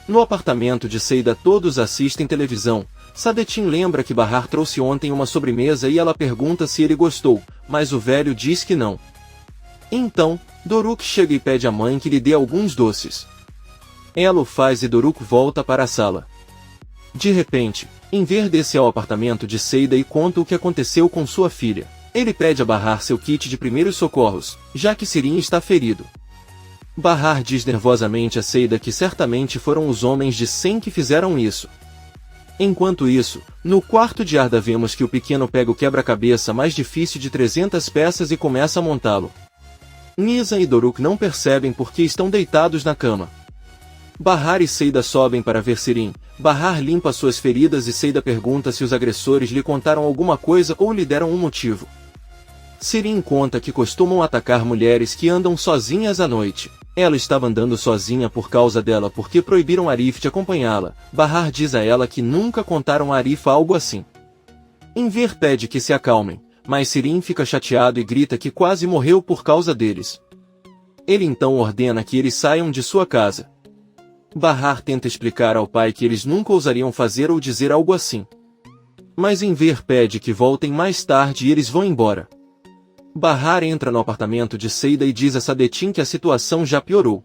No apartamento de Seida todos assistem televisão. Sadetin lembra que Bahar trouxe ontem uma sobremesa e ela pergunta se ele gostou, mas o velho diz que não. Então, Doruk chega e pede à mãe que lhe dê alguns doces. Ela o faz e Doruk volta para a sala. De repente, Enver desce ao apartamento de Seida e conta o que aconteceu com sua filha. Ele pede a Bahar seu kit de primeiros socorros, já que Sirin está ferido. Bahar diz nervosamente a Seida que certamente foram os homens de Sen que fizeram isso. Enquanto isso, no quarto de Arda vemos que o pequeno pega o quebra-cabeça mais difícil de 300 peças e começa a montá-lo. Nizam e Doruk não percebem porque estão deitados na cama. Bahar e Seida sobem para ver Sirin. Bahar limpa suas feridas e Seida pergunta se os agressores lhe contaram alguma coisa ou lhe deram um motivo. Sirin conta que costumam atacar mulheres que andam sozinhas à noite. Ela estava andando sozinha por causa dela porque proibiram Arif de acompanhá-la. Bahar diz a ela que nunca contaram a Arif algo assim. Enver pede que se acalmem, mas Sirin fica chateado e grita que quase morreu por causa deles. Ele então ordena que eles saiam de sua casa. Bahar tenta explicar ao pai que eles nunca ousariam fazer ou dizer algo assim. Mas Enver pede que voltem mais tarde e eles vão embora. Bahar entra no apartamento de Seida e diz a Sadetin que a situação já piorou.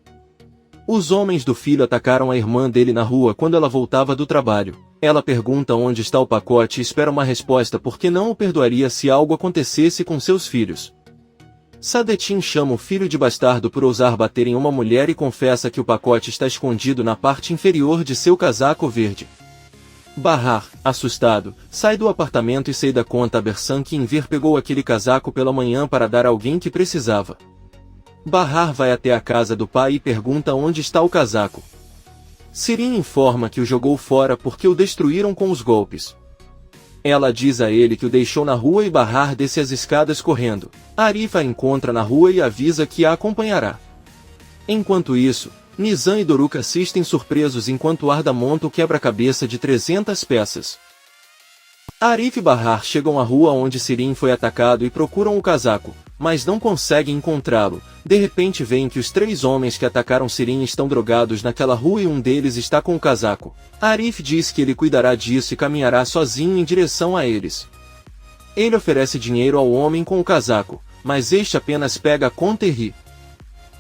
Os homens do filho atacaram a irmã dele na rua quando ela voltava do trabalho. Ela pergunta onde está o pacote e espera uma resposta porque não o perdoaria se algo acontecesse com seus filhos. Sadetin chama o filho de bastardo por ousar bater em uma mulher e confessa que o pacote está escondido na parte inferior de seu casaco verde. Bahar, assustado, sai do apartamento e Seida conta a Bersan que Enver pegou aquele casaco pela manhã para dar a alguém que precisava. Bahar vai até a casa do pai e pergunta onde está o casaco. Sirin informa que o jogou fora porque o destruíram com os golpes. Ela diz a ele que o deixou na rua e Bahar desce as escadas correndo. Arif a encontra na rua e avisa que a acompanhará. Enquanto isso, Nizam e Doruk assistem surpresos enquanto Arda monta o quebra-cabeça de 300 peças. Arif e Bahar chegam à rua onde Sirin foi atacado e procuram o casaco, mas não conseguem encontrá-lo. De repente veem que os 3 homens que atacaram Sirin estão drogados naquela rua e um deles está com o casaco. Arif diz que ele cuidará disso e caminhará sozinho em direção a eles. Ele oferece dinheiro ao homem com o casaco, mas este apenas pega a conta e ri.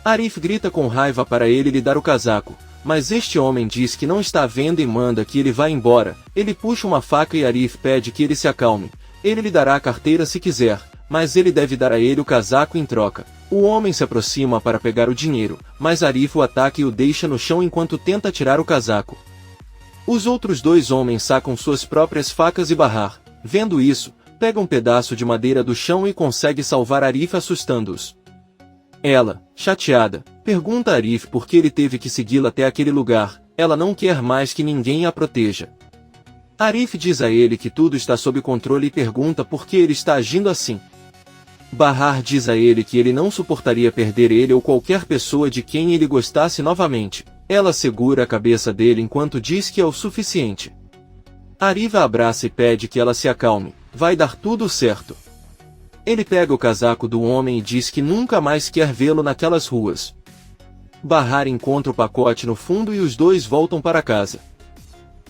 Arif grita com raiva para ele lhe dar o casaco, mas este homem diz que não está à venda e manda que ele vá embora. Ele puxa uma faca e Arif pede que ele se acalme. Ele lhe dará a carteira se quiser, mas ele deve dar a ele o casaco em troca. O homem se aproxima para pegar o dinheiro, mas Arif o ataca e o deixa no chão enquanto tenta tirar o casaco. Os outros 2 homens sacam suas próprias facas e Bahar, vendo isso, pega um pedaço de madeira do chão e consegue salvar Arif assustando-os. Ela, chateada, pergunta a Arif por que ele teve que segui-la até aquele lugar. Ela não quer mais que ninguém a proteja. Arif diz a ele que tudo está sob controle e pergunta por que ele está agindo assim. Bahar diz a ele que ele não suportaria perder ele ou qualquer pessoa de quem ele gostasse novamente. Ela segura a cabeça dele enquanto diz que é o suficiente. Arif a abraça e pede que ela se acalme, vai dar tudo certo. Ele pega o casaco do homem e diz que nunca mais quer vê-lo naquelas ruas. Bahar encontra o pacote no fundo e os 2 voltam para casa.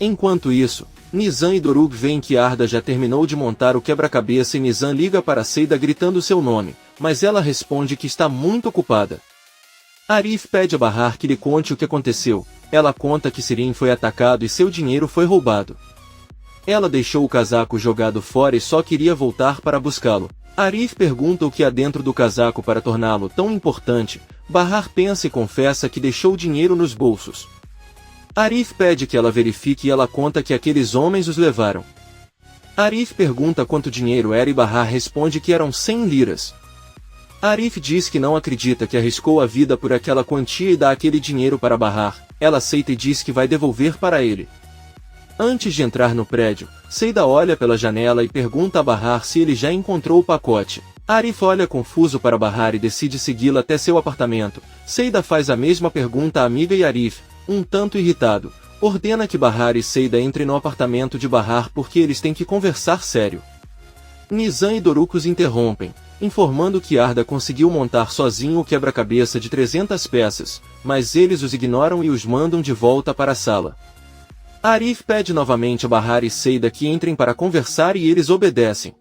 Enquanto isso, Nizam e Doruk veem que Arda já terminou de montar o quebra-cabeça e Nizam liga para Seida gritando seu nome, mas ela responde que está muito ocupada. Arif pede a Bahar que lhe conte o que aconteceu. Ela conta que Sirin foi atacado e seu dinheiro foi roubado. Ela deixou o casaco jogado fora e só queria voltar para buscá-lo. Arif pergunta o que há dentro do casaco para torná-lo tão importante. Bahar pensa e confessa que deixou o dinheiro nos bolsos. Arif pede que ela verifique e ela conta que aqueles homens os levaram. Arif pergunta quanto dinheiro era e Bahar responde que eram 100 liras. Arif diz que não acredita que arriscou a vida por aquela quantia e dá aquele dinheiro para Bahar. Ela aceita e diz que vai devolver para ele. Antes de entrar no prédio, Seida olha pela janela e pergunta a Bahar se ele já encontrou o pacote. Arif olha confuso para Bahar e decide segui-la até seu apartamento. Seida faz a mesma pergunta à amiga e Arif, um tanto irritado, ordena que Bahar e Seida entrem no apartamento de Bahar porque eles têm que conversar sério. Nizam e Doruk os interrompem. informando que Arda conseguiu montar sozinho o quebra-cabeça de 300 peças, mas eles os ignoram e os mandam de volta para a sala. Arif pede novamente a Bahar e Seida que entrem para conversar e eles obedecem.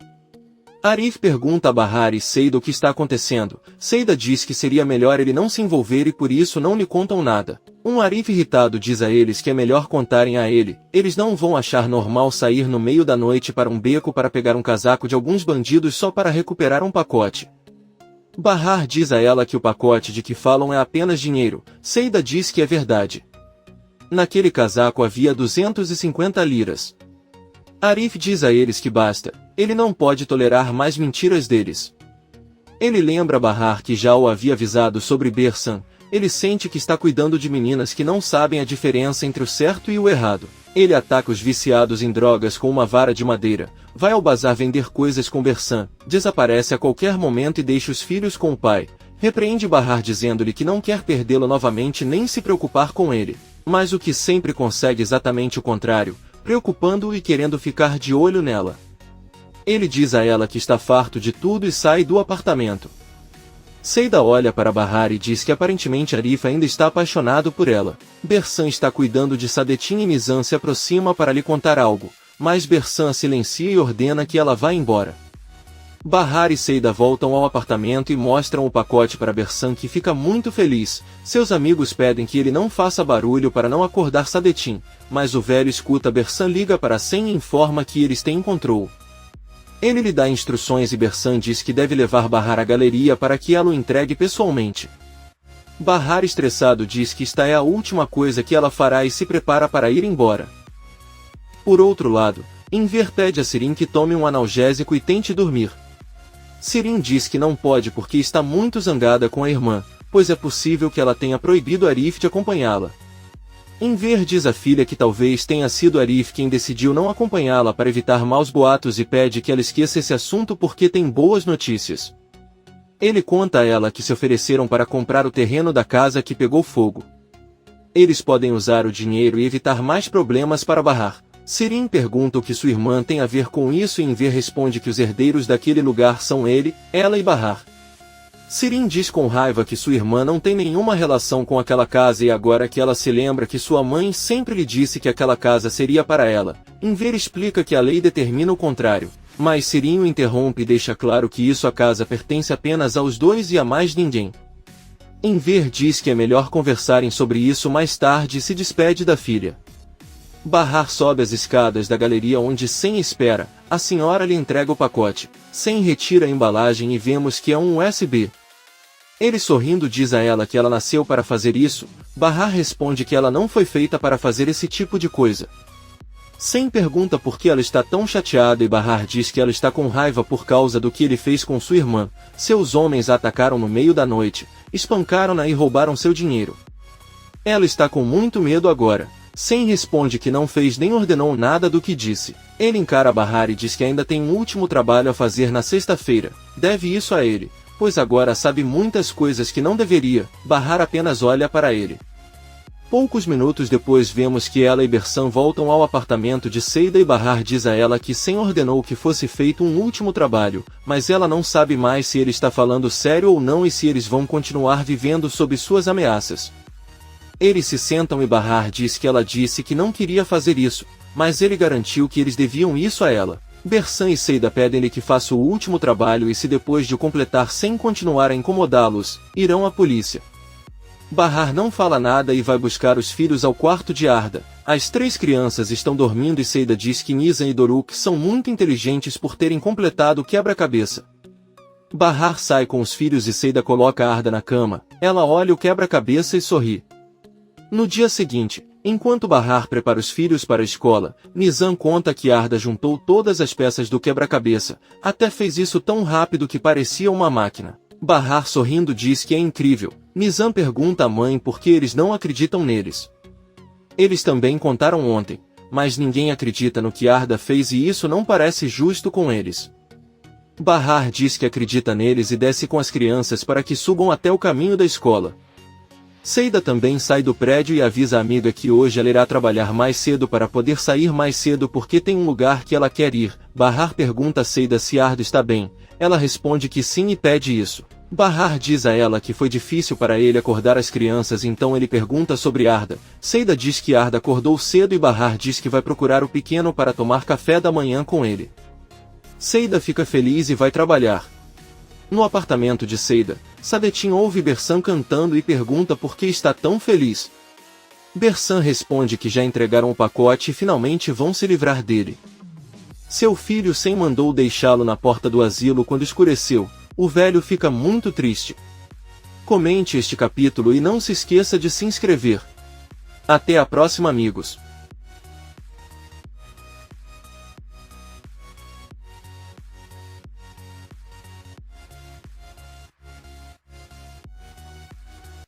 Arif pergunta a Bahar e Seida o que está acontecendo. Seida diz que seria melhor ele não se envolver e por isso não lhe contam nada. Arif irritado diz a eles que é melhor contarem a ele. Eles não vão achar normal sair no meio da noite para um beco para pegar um casaco de alguns bandidos só para recuperar um pacote. Bahar diz a ela que o pacote de que falam é apenas dinheiro. Seida diz que é verdade. Naquele casaco havia 250 liras. Arif diz a eles que basta, ele não pode tolerar mais mentiras deles. Ele lembra Bahar que já o havia avisado sobre Bersan, ele sente que está cuidando de meninas que não sabem a diferença entre o certo e o errado. Ele ataca os viciados em drogas com uma vara de madeira, vai ao bazar vender coisas com Bersan, desaparece a qualquer momento e deixa os filhos com o pai. Repreende Bahar dizendo-lhe que não quer perdê-lo novamente nem se preocupar com ele, mas o que sempre consegue exatamente o contrário, preocupando-o e querendo ficar de olho nela. Ele diz a ela que está farto de tudo e sai do apartamento. Seida olha para Bahar e diz que aparentemente Arif ainda está apaixonado por ela. Bersan está cuidando de Sadetin e Nizam se aproxima para lhe contar algo, mas Bersan a silencia e ordena que ela vá embora. Bahar e Seida voltam ao apartamento e mostram o pacote para Bersan que fica muito feliz. Seus amigos pedem que ele não faça barulho para não acordar Sadetin, mas o velho escuta Bersan liga para Sen e informa que eles têm encontrou. Ele lhe dá instruções e Bersan diz que deve levar Bahar à galeria para que ela o entregue pessoalmente. Bahar estressado diz que esta é a última coisa que ela fará e se prepara para ir embora. Por outro lado, Enver pede a Sirin que tome um analgésico e tente dormir. Sirin diz que não pode porque está muito zangada com a irmã, pois é possível que ela tenha proibido Arif de acompanhá-la. Enver diz à filha que talvez tenha sido Arif quem decidiu não acompanhá-la para evitar maus boatos e pede que ela esqueça esse assunto porque tem boas notícias. Ele conta a ela que se ofereceram para comprar o terreno da casa que pegou fogo. Eles podem usar o dinheiro e evitar mais problemas para Bahar. Sirin pergunta o que sua irmã tem a ver com isso e Enver responde que os herdeiros daquele lugar são ele, ela e Bahar. Sirin diz com raiva que sua irmã não tem nenhuma relação com aquela casa e agora que ela se lembra que sua mãe sempre lhe disse que aquela casa seria para ela, Enver explica que a lei determina o contrário, mas Sirin o interrompe e deixa claro que a casa pertence apenas aos dois e a mais ninguém. Enver diz que é melhor conversarem sobre isso mais tarde e se despede da filha. Bahar sobe as escadas da galeria onde Sen espera, a senhora lhe entrega o pacote. Sen retira a embalagem e vemos que é um USB. Ele sorrindo diz a ela que ela nasceu para fazer isso, Bahar responde que ela não foi feita para fazer esse tipo de coisa. Sen pergunta por que ela está tão chateada e Bahar diz que ela está com raiva por causa do que ele fez com sua irmã. Seus homens a atacaram no meio da noite, espancaram-na e roubaram seu dinheiro. Ela está com muito medo agora. Sen responde que não fez nem ordenou nada do que disse. Ele encara Bahar e diz que ainda tem um último trabalho a fazer na sexta-feira. Deve isso a ele, pois agora sabe muitas coisas que não deveria. Bahar apenas olha para ele. Poucos minutos depois vemos que ela e Bersan voltam ao apartamento de Seida e Bahar diz a ela que Sen ordenou que fosse feito um último trabalho, mas ela não sabe mais se ele está falando sério ou não e se eles vão continuar vivendo sob suas ameaças. Eles se sentam e Bahar diz que ela disse que não queria fazer isso, mas ele garantiu que eles deviam isso a ela. Bersan e Seida pedem-lhe que faça o último trabalho e se depois de o completar sem continuar a incomodá-los, irão à polícia. Bahar não fala nada e vai buscar os filhos ao quarto de Arda. As três crianças estão dormindo e Seida diz que Nizam e Doruk são muito inteligentes por terem completado o quebra-cabeça. Bahar sai com os filhos e Seida coloca Arda na cama, ela olha o quebra-cabeça e sorri. No dia seguinte, enquanto Bahar prepara os filhos para a escola, Nizam conta que Arda juntou todas as peças do quebra-cabeça, até fez isso tão rápido que parecia uma máquina. Bahar sorrindo diz que é incrível. Nizam pergunta à mãe por que eles não acreditam neles. Eles também contaram ontem, mas ninguém acredita no que Arda fez e isso não parece justo com eles. Bahar diz que acredita neles e desce com as crianças para que subam até o caminho da escola. Seida também sai do prédio e avisa a amiga que hoje ela irá trabalhar mais cedo para poder sair mais cedo porque tem um lugar que ela quer ir. Bahar pergunta a Seida se Arda está bem. Ela responde que sim e pede isso. Bahar diz a ela que foi difícil para ele acordar as crianças, então ele pergunta sobre Arda. Seida diz que Arda acordou cedo e Bahar diz que vai procurar o pequeno para tomar café da manhã com ele. Seida fica feliz e vai trabalhar. No apartamento de Seida, Sadetin ouve Bersan cantando e pergunta por que está tão feliz. Bersan responde que já entregaram o pacote e finalmente vão se livrar dele. Seu filho Sem mandou deixá-lo na porta do asilo quando escureceu. O velho fica muito triste. Comente este capítulo e não se esqueça de se inscrever. Até a próxima, amigos.